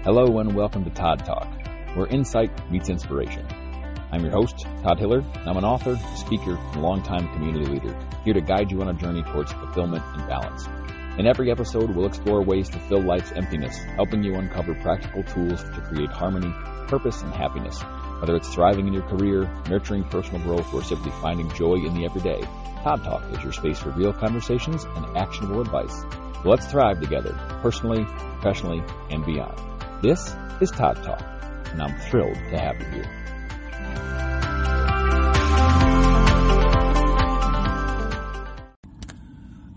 Hello and welcome to Todd Talk, where insight meets inspiration. I'm your host, Todd Hiller. I'm an author, speaker, and longtime community leader, here to guide you on a journey towards fulfillment and balance. In every episode, we'll explore ways to fill life's emptiness, helping you uncover practical tools to create harmony, purpose, and happiness. Whether it's thriving in your career, nurturing personal growth, or simply finding joy in the everyday, Todd Talk is your space for real conversations and actionable advice. So let's thrive together, personally, professionally, and beyond. This is Todd Talk, and I'm thrilled to have you here.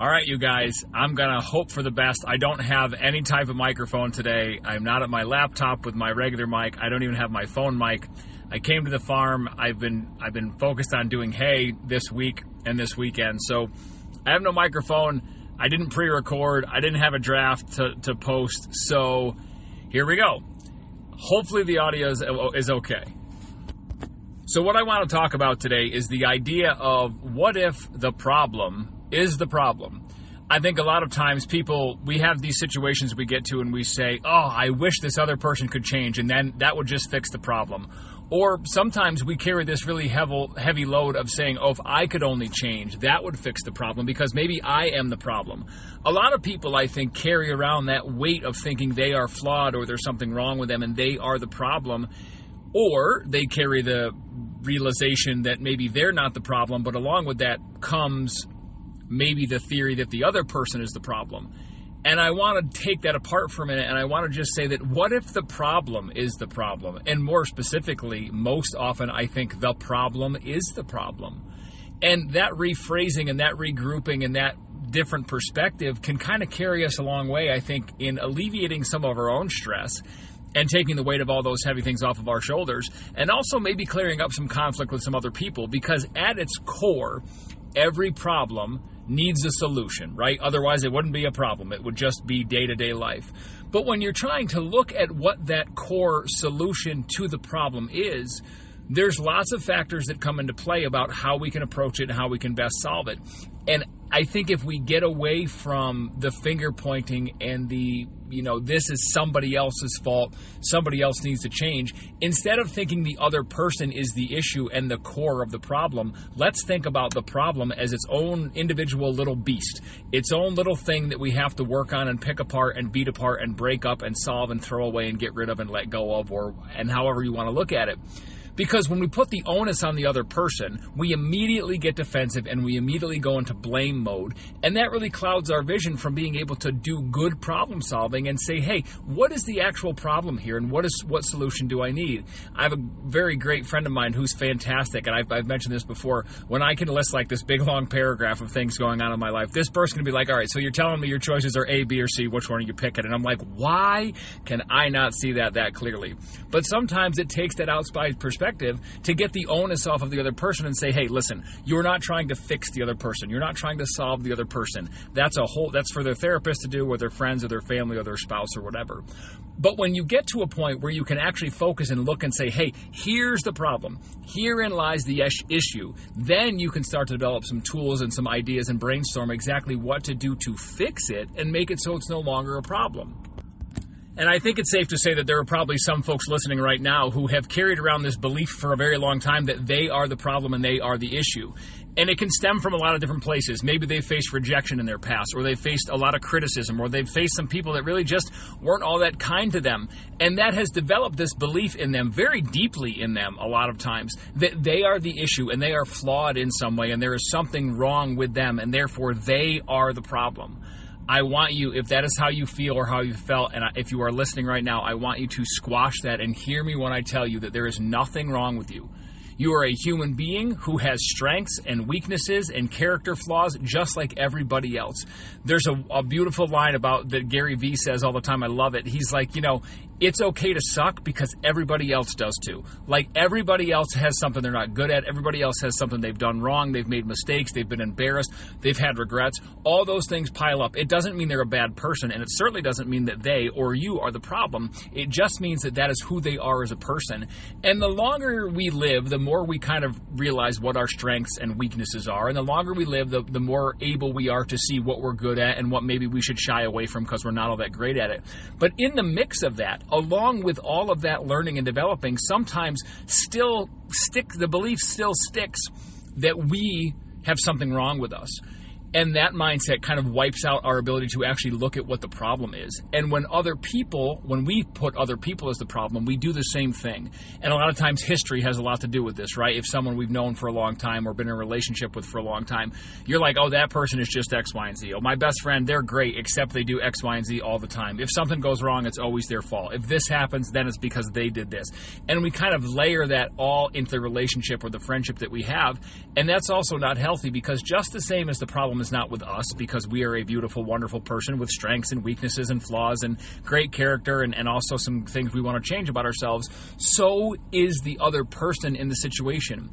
All right, you guys, I'm going to hope for the best. I don't have any type of microphone today. I'm not at my laptop with my regular mic. I don't even have my phone mic. I came to the farm. I've been focused on doing hay this week and this weekend, so I have no microphone. I didn't pre-record. I didn't have a draft to post, so here we go. Hopefully the audio is okay. So what I want to talk about today is the idea of what if the problem is the problem. I think a lot of times we have these situations we get to and we say, oh, I wish this other person could change, and then that would just fix the problem. Or sometimes we carry this really heavy load of saying, oh, if I could only change, that would fix the problem because maybe I am the problem. A lot of people, I think, carry around that weight of thinking they are flawed or there's something wrong with them and they are the problem. Or they carry the realization that maybe they're not the problem, but along with that comes maybe the theory that the other person is the problem. And I want to take that apart for a minute, and I want to just say that what if the problem is the problem? And more specifically, most often I think the problem is the problem. And that rephrasing and that regrouping and that different perspective can kind of carry us a long way, I think, in alleviating some of our own stress and taking the weight of all those heavy things off of our shoulders, and also maybe clearing up some conflict with some other people, because at its core, every problem needs a solution, right? Otherwise, it wouldn't be a problem. It would just be day-to-day life. But when you're trying to look at what that core solution to the problem is, there's lots of factors that come into play about how we can approach it and how we can best solve it. And I think if we get away from the finger pointing and this is somebody else's fault, somebody else needs to change, instead of thinking the other person is the issue and the core of the problem, let's think about the problem as its own individual little beast, its own little thing that we have to work on and pick apart and beat apart and break up and solve and throw away and get rid of and let go of, and however you want to look at it. Because when we put the onus on the other person, we immediately get defensive and we immediately go into blame mode. And that really clouds our vision from being able to do good problem solving and say, hey, what is the actual problem here and what solution do I need? I have a very great friend of mine who's fantastic, and I've mentioned this before. When I can list like this big long paragraph of things going on in my life, this person's going to be like, all right, so you're telling me your choices are A, B, or C, which one are you picking? And I'm like, why can I not see that clearly? But sometimes it takes that outside perspective to get the onus off of the other person and say, hey, listen, you're not trying to fix the other person. You're not trying to solve the other person. That's for their therapist to do, or their friends or their family or their spouse or whatever. But when you get to a point where you can actually focus and look and say, hey, here's the problem. Herein lies the issue. Then you can start to develop some tools and some ideas and brainstorm exactly what to do to fix it and make it so it's no longer a problem. And I think it's safe to say that there are probably some folks listening right now who have carried around this belief for a very long time that they are the problem and they are the issue. And it can stem from a lot of different places. Maybe they faced rejection in their past, or they faced a lot of criticism, or they've faced some people that really just weren't all that kind to them. And that has developed this belief in them, very deeply in them a lot of times, that they are the issue and they are flawed in some way and there is something wrong with them and therefore they are the problem. I want you, if that is how you feel or how you felt, and if you are listening right now, I want you to squash that and hear me when I tell you that there is nothing wrong with you. You are a human being who has strengths and weaknesses and character flaws just like everybody else. There's a beautiful line about that Gary Vee says all the time. I love it. He's like, it's okay to suck because everybody else does too. Like everybody else has something they're not good at. Everybody else has something they've done wrong. They've made mistakes. They've been embarrassed. They've had regrets. All those things pile up. It doesn't mean they're a bad person, and it certainly doesn't mean that they or you are the problem. It just means that is who they are as a person. And the longer we live, the more we kind of realize what our strengths and weaknesses are. And the longer we live, the more able we are to see what we're good at and what maybe we should shy away from because we're not all that great at it. But in the mix of that, along with all of that learning and developing, sometimes the belief still sticks that we have something wrong with us. And that mindset kind of wipes out our ability to actually look at what the problem is. And when we put other people as the problem, we do the same thing. And a lot of times history has a lot to do with this, right? If someone we've known for a long time or been in a relationship with for a long time, you're like, oh, that person is just X, Y, and Z. Oh, my best friend, they're great, except they do X, Y, and Z all the time. If something goes wrong, it's always their fault. If this happens, then it's because they did this. And we kind of layer that all into the relationship or the friendship that we have. And that's also not healthy, because just the same as the problem is not with us, because we are a beautiful, wonderful person with strengths and weaknesses and flaws and great character and also some things we want to change about ourselves, so is the other person in the situation.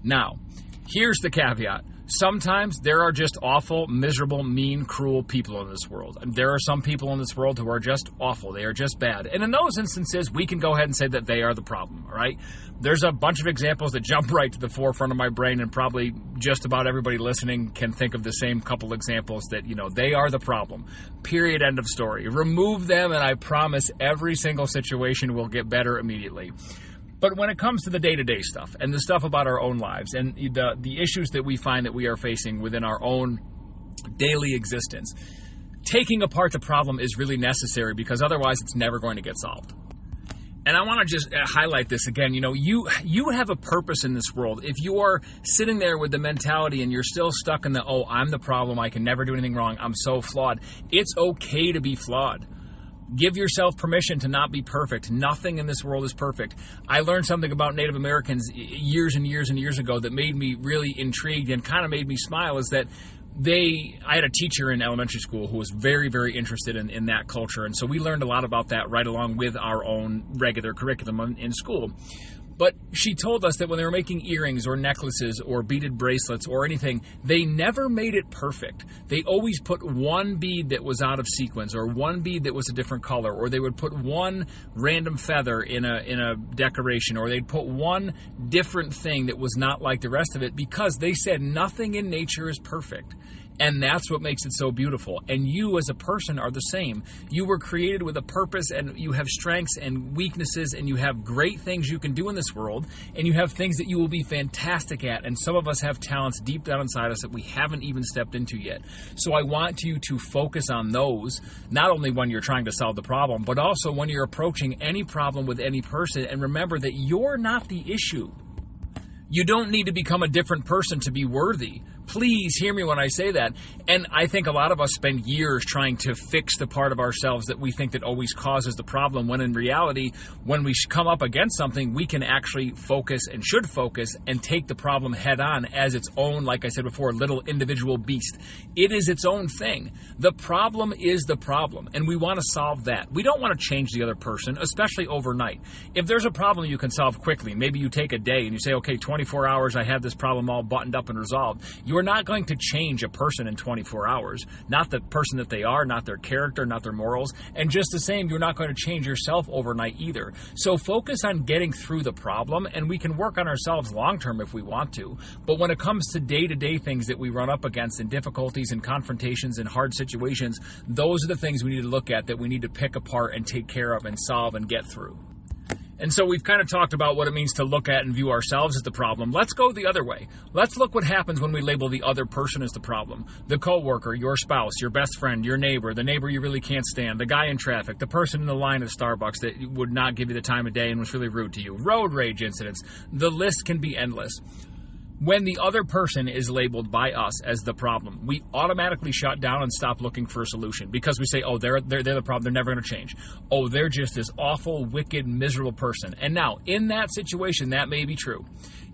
Now, here's the caveat. Sometimes there are just awful, miserable, mean, cruel people in this world. And there are some people in this world who are just awful. They are just bad. And in those instances, we can go ahead and say that they are the problem, all right? There's a bunch of examples that jump right to the forefront of my brain, and probably just about everybody listening can think of the same couple examples that, they are the problem. Period, end of story. Remove them, and I promise every single situation will get better immediately. But when it comes to the day-to-day stuff and the stuff about our own lives and the issues that we find that we are facing within our own daily existence, taking apart the problem is really necessary, because otherwise it's never going to get solved. And I want to just highlight this again. You have a purpose in this world. If you are sitting there with the mentality and you're still stuck in I'm the problem, I can never do anything wrong, I'm so flawed, it's okay to be flawed. Give yourself permission to not be perfect. Nothing in this world is perfect. I learned something about Native Americans years and years and years ago that made me really intrigued and kind of made me smile, is that I had a teacher in elementary school who was very, very interested in that culture. And so we learned a lot about that right along with our own regular curriculum in school. But she told us that when they were making earrings or necklaces or beaded bracelets or anything, they never made it perfect. They always put one bead that was out of sequence, or one bead that was a different color, or they would put one random feather in a decoration, or they'd put one different thing that was not like the rest of it, because they said nothing in nature is perfect. And that's what makes it so beautiful. And you as a person are the same. You were created with a purpose, and you have strengths and weaknesses, and you have great things you can do in this world, and you have things that you will be fantastic at. And some of us have talents deep down inside us that we haven't even stepped into yet. So I want you to focus on those, not only when you're trying to solve the problem, but also when you're approaching any problem with any person. And remember that you're not the issue. You don't need to become a different person to be worthy. Please hear me when I say that. And I think a lot of us spend years trying to fix the part of ourselves that we think that always causes the problem, when in reality, when we come up against something, we can actually focus and should focus and take the problem head on as its own, like I said before, little individual beast. It is its own thing. The problem is the problem, and we want to solve that. We don't want to change the other person, especially overnight. If there's a problem you can solve quickly, maybe you take a day and you say, okay, 24 hours, I have this problem all buttoned up and resolved. You are not going to change a person in 24 hours. Not the person that they are, not their character, not their morals. And just the same, you're not going to change yourself overnight either. So focus on getting through the problem, and we can work on ourselves long term if we want to. But when it comes to day-to-day things that we run up against, and difficulties and confrontations and hard situations, those are the things we need to look at, that we need to pick apart and take care of and solve and get through. And so we've kind of talked about what it means to look at and view ourselves as the problem. Let's go the other way. Let's look what happens when we label the other person as the problem. The coworker, your spouse, your best friend, your neighbor, the neighbor you really can't stand, the guy in traffic, the person in the line at Starbucks that would not give you the time of day and was really rude to you, road rage incidents. The list can be endless. When the other person is labeled by us as the problem, we automatically shut down and stop looking for a solution, because we say, oh, they're the problem, they're never going to change. Oh, they're just this awful, wicked, miserable person. And now, in that situation, that may be true.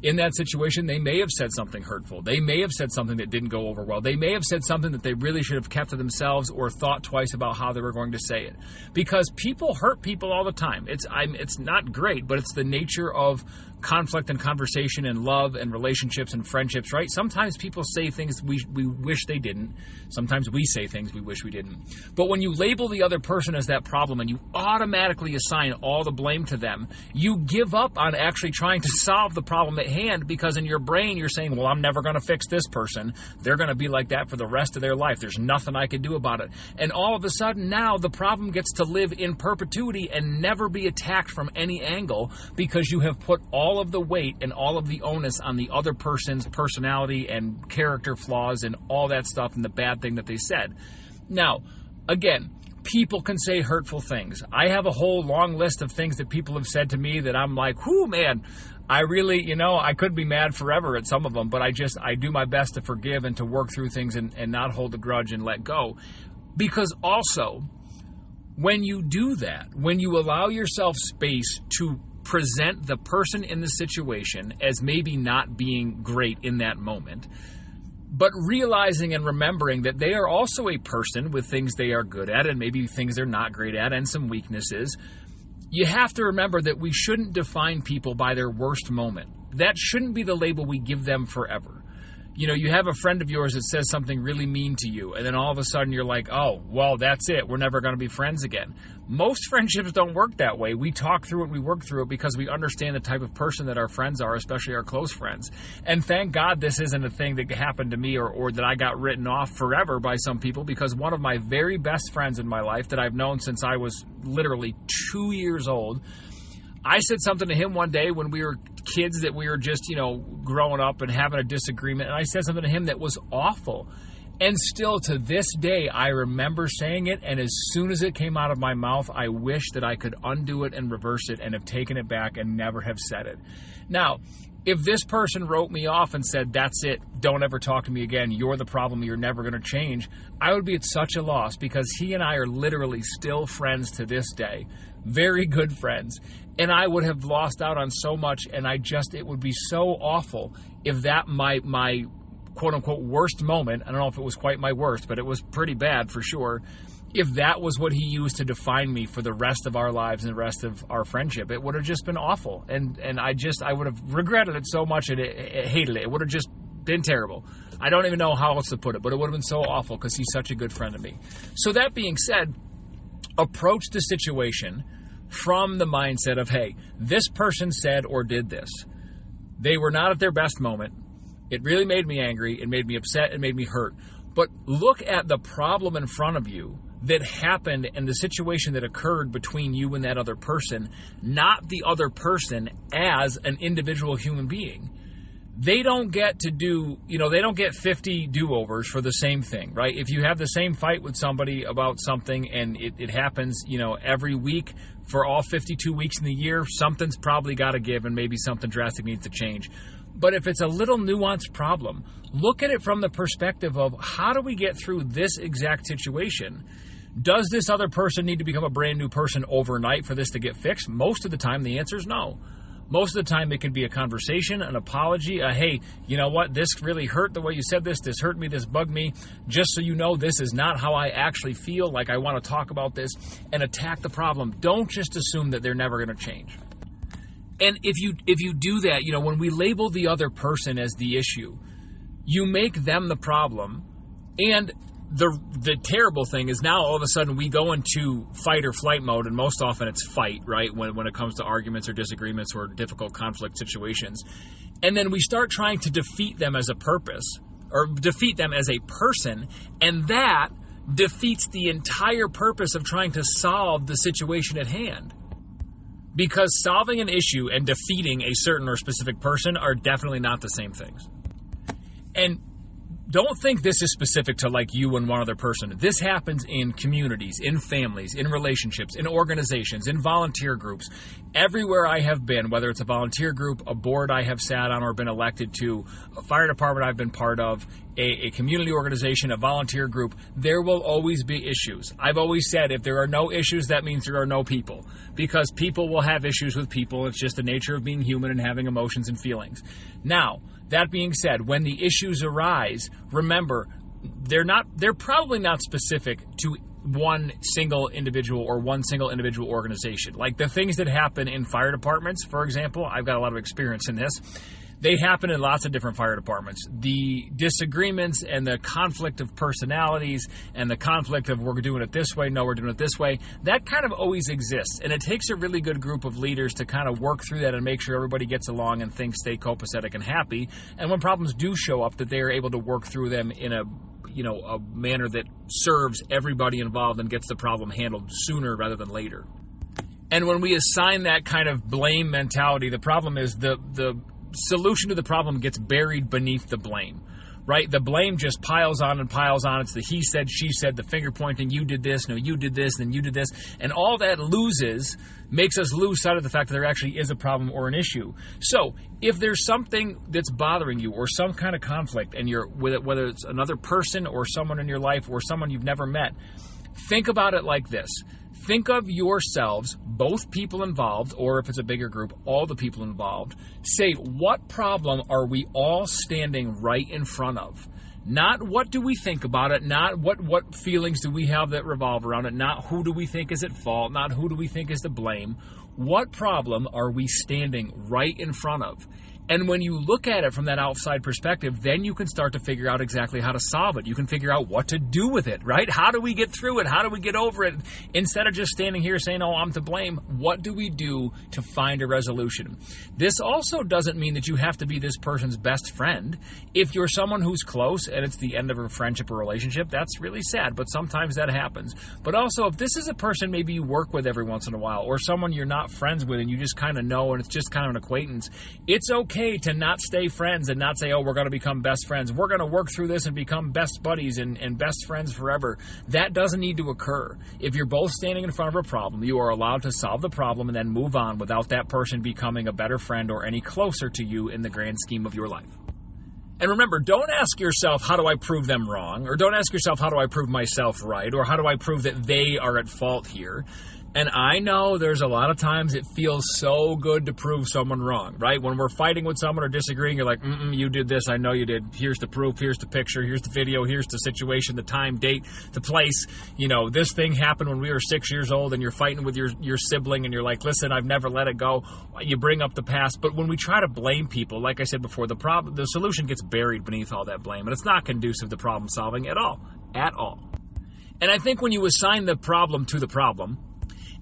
In that situation, they may have said something hurtful. They may have said something that didn't go over well. They may have said something that they really should have kept to themselves, or thought twice about how they were going to say it. Because people hurt people all the time. It's not great, but it's the nature of conflict and conversation and love and relationship relationships and friendships, right? Sometimes people say things we wish they didn't. Sometimes we say things we wish we didn't. But when you label the other person as that problem and you automatically assign all the blame to them, you give up on actually trying to solve the problem at hand, because in your brain you're saying, well, I'm never going to fix this person. They're going to be like that for the rest of their life. There's nothing I can do about it. And all of a sudden now the problem gets to live in perpetuity and never be attacked from any angle, because you have put all of the weight and all of the onus on the other person's personality and character flaws and all that stuff and the bad thing that they said. Now, again, people can say hurtful things. I have a whole long list of things that people have said to me that I'm like, whoo, man, I really, I could be mad forever at some of them, but I do my best to forgive and to work through things and not hold a grudge and let go. Because also, when you do that, when you allow yourself space to present the person in the situation as maybe not being great in that moment, but realizing and remembering that they are also a person with things they are good at and maybe things they're not great at and some weaknesses, you have to remember that we shouldn't define people by their worst moment. That shouldn't be the label we give them forever. You have a friend of yours that says something really mean to you, and then all of a sudden you're like, oh, well, that's it. We're never going to be friends again. Most friendships don't work that way. We talk through it, we work through it, because we understand the type of person that our friends are, especially our close friends. And thank God this isn't a thing that happened to me or that I got written off forever by some people, because one of my very best friends in my life that I've known since I was literally 2 years old, I said something to him one day when we were kids that we were just, growing up and having a disagreement. And I said something to him that was awful. And still to this day, I remember saying it. And as soon as it came out of my mouth, I wish that I could undo it and reverse it and have taken it back and never have said it. Now, if this person wrote me off and said, that's it, don't ever talk to me again, you're the problem, you're never going to change, I would be at such a loss, because he and I are literally still friends to this day. Very good friends. And I would have lost out on so much, and it would be so awful if that my quote-unquote worst moment, I don't know if it was quite my worst, but it was pretty bad for sure, if that was what he used to define me for the rest of our lives and the rest of our friendship. It would have just been awful. And I would have regretted it so much and hated it. It would have just been terrible. I don't even know how else to put it, but it would have been so awful because he's such a good friend to me. So that being said, approach the situation from the mindset of, hey, this person said or did this. They were not at their best moment. It really made me angry. It made me upset. It made me hurt. But look at the problem in front of you that happened and the situation that occurred between you and that other person, not the other person as an individual human being. They don't get to they don't get 50 do-overs for the same thing, right? If you have the same fight with somebody about something and it happens, every week for all 52 weeks in the year, something's probably got to give and maybe something drastic needs to change. But if it's a little nuanced problem, look at it from the perspective of, how do we get through this exact situation? Does this other person need to become a brand new person overnight for this to get fixed? Most of the time, the answer is no. Most of the time, it can be a conversation, an apology, hey, you know what, this really hurt the way you said this hurt me, this bugged me. Just so you know, this is not how I actually feel, like I want to talk about this, and attack the problem. Don't just assume that they're never going to change. And if you do that, when we label the other person as the issue, you make them the problem. And the terrible thing is now all of a sudden we go into fight or flight mode, and most often it's fight, right? When it comes to arguments or disagreements or difficult conflict situations. And then we start trying to defeat them as a purpose, or defeat them as a person, and that defeats the entire purpose of trying to solve the situation at hand. Because solving an issue and defeating a certain or specific person are definitely not the same things. And don't think this is specific to like you and one other person. This happens in communities, in families, in relationships, in organizations, in volunteer groups. Everywhere I have been, whether it's a volunteer group, a board I have sat on or been elected to, a fire department I've been part of, a community organization, a volunteer group, there will always be issues. I've always said if there are no issues, that means there are no people. Because people will have issues with people. It's just the nature of being human and having emotions and feelings. Now, that being said, when the issues arise, remember, they're probably not specific to one single individual or one single individual organization. Like the things that happen in fire departments, for example, I've got a lot of experience in this. They happen in lots of different fire departments. The disagreements and the conflict of personalities and the conflict of we're doing it this way, no, we're doing it this way, that kind of always exists. And it takes a really good group of leaders to kind of work through that and make sure everybody gets along and things stay copacetic and happy. And when problems do show up, that they are able to work through them in a manner that serves everybody involved and gets the problem handled sooner rather than later. And when we assign that kind of blame mentality, the problem is the solution to the problem gets buried beneath the blame, right? The blame just piles on and piles on. It's the he said, she said, the finger pointing, you did this, no, you did this, then you did this. And all that makes us lose sight of the fact that there actually is a problem or an issue. So if there's something that's bothering you or some kind of conflict, and you're with it, whether it's another person or someone in your life or someone you've never met, think about it like this. Think of yourselves, both people involved, or if it's a bigger group, all the people involved. Say, what problem are we all standing right in front of? Not what do we think about it, not what feelings do we have that revolve around it, not who do we think is at fault, not who do we think is to blame. What problem are we standing right in front of? And when you look at it from that outside perspective, then you can start to figure out exactly how to solve it. You can figure out what to do with it, right? How do we get through it? How do we get over it? Instead of just standing here saying, oh, I'm to blame, what do we do to find a resolution? This also doesn't mean that you have to be this person's best friend. If you're someone who's close and it's the end of a friendship or relationship, that's really sad, but sometimes that happens. But also, if this is a person maybe you work with every once in a while, or someone you're not friends with and you just kind of know and it's just kind of an acquaintance, it's okay to not stay friends and not say, oh, we're going to become best friends. We're going to work through this and become best buddies and best friends forever. That doesn't need to occur. If you're both standing in front of a problem, you are allowed to solve the problem and then move on without that person becoming a better friend or any closer to you in the grand scheme of your life. And remember, don't ask yourself, how do I prove them wrong? Or don't ask yourself, how do I prove myself right? Or how do I prove that they are at fault here? And I know there's a lot of times it feels so good to prove someone wrong, right? When we're fighting with someone or disagreeing, you're like, you did this, I know you did. Here's the proof, here's the picture, here's the video, here's the situation, the time, date, the place. This thing happened when we were 6 years old, and you're fighting with your sibling, and you're like, listen, I've never let it go. You bring up the past. But when we try to blame people, like I said before, the solution gets buried beneath all that blame, and it's not conducive to problem solving at all. And I think when you assign the problem to the problem,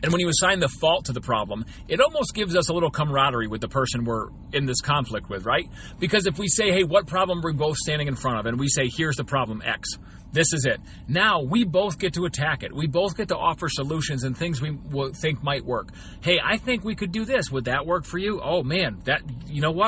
and when you assign the fault to the problem, it almost gives us a little camaraderie with the person we're in this conflict with, right? Because if we say, hey, what problem are we both standing in front of? And we say, here's the problem, X. This is it. Now we both get to attack it. We both get to offer solutions and things we think might work. Hey, I think we could do this. Would that work for you? Oh man,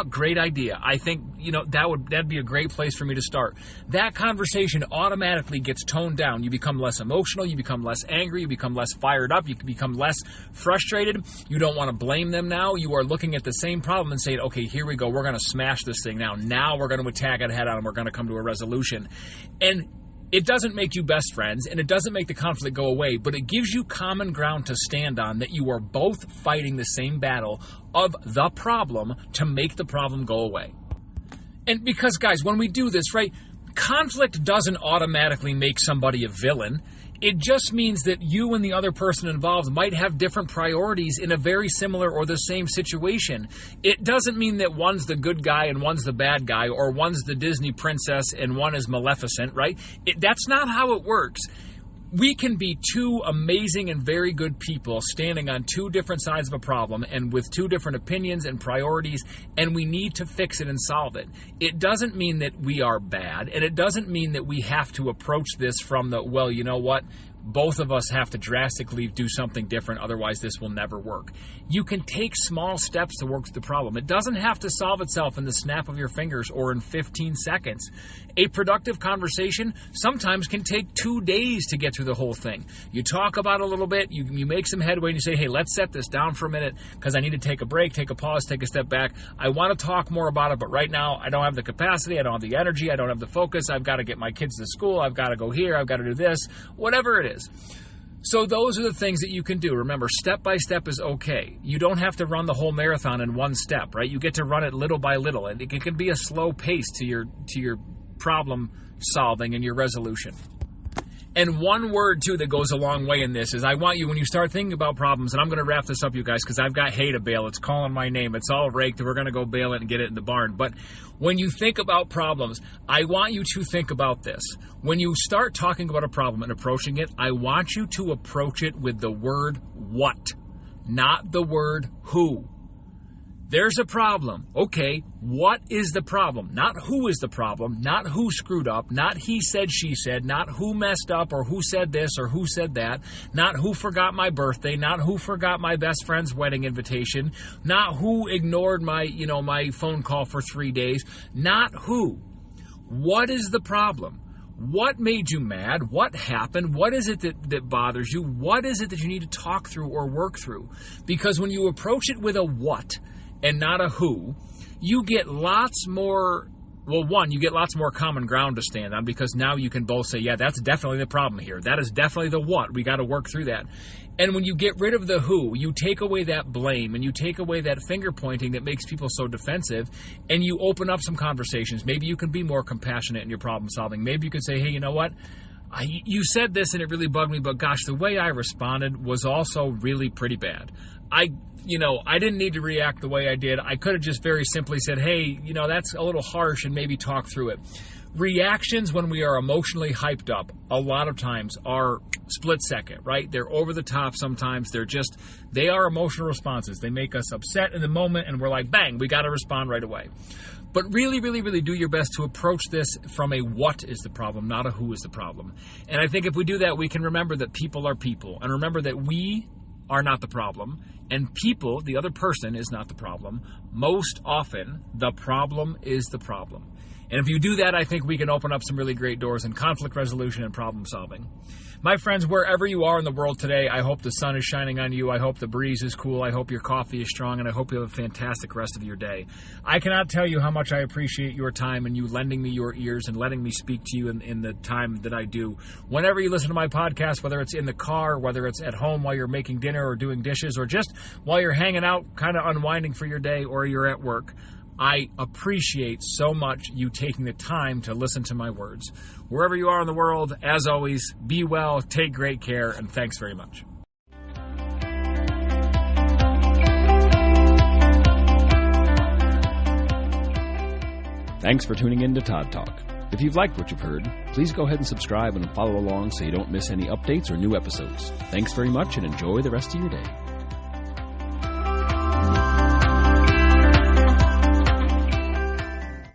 great idea. I think, that'd be a great place for me to start. That conversation automatically gets toned down. You become less emotional. You become less angry. You become less fired up. You become less frustrated. You don't want to blame them now. You are looking at the same problem and saying, okay, here we go. We're going to smash this thing now. Now we're going to attack it head on and we're going to come to a resolution. And it doesn't make you best friends, and it doesn't make the conflict go away, but it gives you common ground to stand on, that you are both fighting the same battle of the problem to make the problem go away. And because, guys, when we do this, right, conflict doesn't automatically make somebody a villain. It just means that you and the other person involved might have different priorities in a very similar or the same situation. It doesn't mean that one's the good guy and one's the bad guy, or one's the Disney princess and one is Maleficent, right? That's not how it works. We can be two amazing and very good people standing on two different sides of a problem and with two different opinions and priorities, and we need to fix it and solve it. It doesn't mean that we are bad, and it doesn't mean that we have to approach this from the, well, you know what? Both of us have to drastically do something different, otherwise this will never work. You can take small steps to work through the problem. It doesn't have to solve itself in the snap of your fingers or in 15 seconds. A productive conversation sometimes can take 2 days to get through the whole thing. You talk about it a little bit, you make some headway, and you say, hey, let's set this down for a minute because I need to take a break, take a pause, take a step back. I want to talk more about it, but right now I don't have the capacity, I don't have the energy, I don't have the focus. I've got to get my kids to school, I've got to go here, I've got to do this, whatever it is. So those are the things that you can do. Remember, step by step is okay. You don't have to run the whole marathon in one step, right? You get to run it little by little, and it can be a slow pace to your problem solving and your resolution. And one word, too, that goes a long way in this is I want you, when you start thinking about problems, and I'm going to wrap this up, you guys, because I've got hay to bale. It's calling my name. It's all raked. We're going to go bale it and get it in the barn. But when you think about problems, I want you to think about this. When you start talking about a problem and approaching it, I want you to approach it with the word what, not the word who. There's a problem. Okay, what is the problem? Not who is the problem, not who screwed up, not he said, she said, not who messed up or who said this or who said that, not who forgot my birthday, not who forgot my best friend's wedding invitation, not who ignored my phone call for 3 days, not who. What is the problem? What made you mad? What happened? What is it that bothers you? What is it that you need to talk through or work through? Because when you approach it with a what and not a who, you get lots more, you get lots more common ground to stand on, because now you can both say, yeah, that's definitely the problem here. That is definitely the what. We got to work through that. And when you get rid of the who, you take away that blame and you take away that finger pointing that makes people so defensive, and you open up some conversations. Maybe you can be more compassionate in your problem solving. Maybe you can say, hey, you know what? You said this and it really bugged me, but gosh, the way I responded was also really pretty bad. I didn't need to react the way I did. I could have just very simply said, hey, that's a little harsh, and maybe talk through it. Reactions when we are emotionally hyped up a lot of times are split second, right? They're over the top sometimes. They are emotional responses. They make us upset in the moment, and we're like, bang, we got to respond right away. But really, really, really do your best to approach this from a what is the problem, not a who is the problem. And I think if we do that, we can remember that people are people, and remember that we are not the problem, and people, the other person, is not the problem. Most often, the problem is the problem. And if you do that, I think we can open up some really great doors in conflict resolution and problem solving. My friends, wherever you are in the world today, I hope the sun is shining on you. I hope the breeze is cool. I hope your coffee is strong, and I hope you have a fantastic rest of your day. I cannot tell you how much I appreciate your time and you lending me your ears and letting me speak to you in the time that I do. Whenever you listen to my podcast, whether it's in the car, whether it's at home while you're making dinner or doing dishes, or just while you're hanging out, kind of unwinding for your day, or you're at work, I appreciate so much you taking the time to listen to my words. Wherever you are in the world, as always, be well, take great care, and thanks very much. Thanks for tuning in to Todd Talk. If you've liked what you've heard, please go ahead and subscribe and follow along so you don't miss any updates or new episodes. Thanks very much, and enjoy the rest of your day.